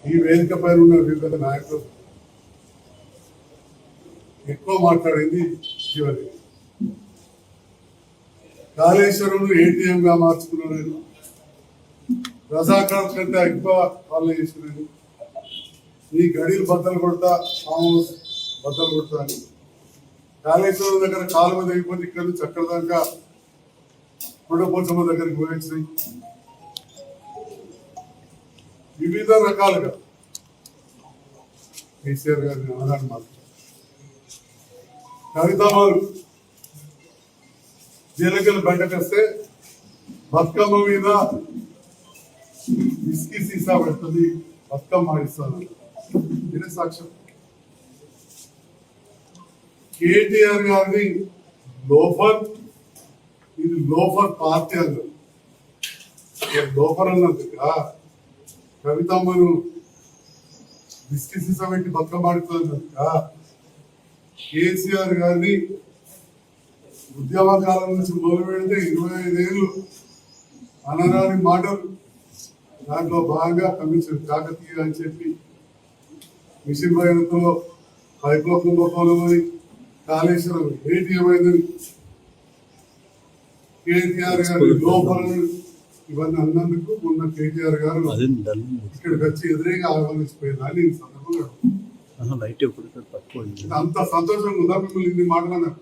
ఈ వేదిక పైన ఉన్న వివిధ నాయకులు ఎక్కువ మాట్లాడింది చివరి కాళేశ్వరం ATM గా మార్చుకున్నాను, రజాకార్ కంటే ఎక్కువ పాలన చేసుకున్నాను, ఈ గడిలు బద్దలు కొడతా ఫామ్ హౌస్ బద్దలు కొడతా అని కాళేశ్వరం దగ్గర కాలువ దిగిపోతే ఇక్కడ నుంచి అక్కడ దాకా కొండపోచమ్మ దగ్గరికి పోయించినాయి. వివిధ రకాలుగా కేసీఆర్ గారిని అనగానే మాత్రం కవితమ్మలు జీలకలు బయటకొస్తే బతుకమ్మ మీద విస్కీ సీసా పెడుతుంది, బతుకమ్మ ఇస్తాను ఇదే సాక్ష్యం. కేటీఆర్ గారిని లోఫర్, ఇది లోఫర్ పార్టీ అన్నారు. లోఫర్ అన్నందుక కవితమ్మను విస్కీ సీసా పెట్టి బతుకమ్మ ఆడుతున్నందుక కేసీఆర్ గారిని ఉద్యమకాలం నుంచి మొదలు పెడితే 25 ఏళ్ళు అనరాని మాటలు, దాంట్లో భాగంగా కమిషన్ కాకతీయ అని చెప్పి మిషన్ భయంతో పైప్లో కుంభకోణమని కాళేశ్వరం ATM అయిందని కేటీఆర్ గారి లోపలను ఇవన్నీ అన్నందుకు మొన్న కేటీఆర్ గారు ఇక్కడికి వచ్చి ఎదురేగా ఆహ్వానించిపోయిందని సందర్భంగా అంత సంతోషంగా ఉందా మిమ్మల్ని ఇన్ని మాట్లాడారు.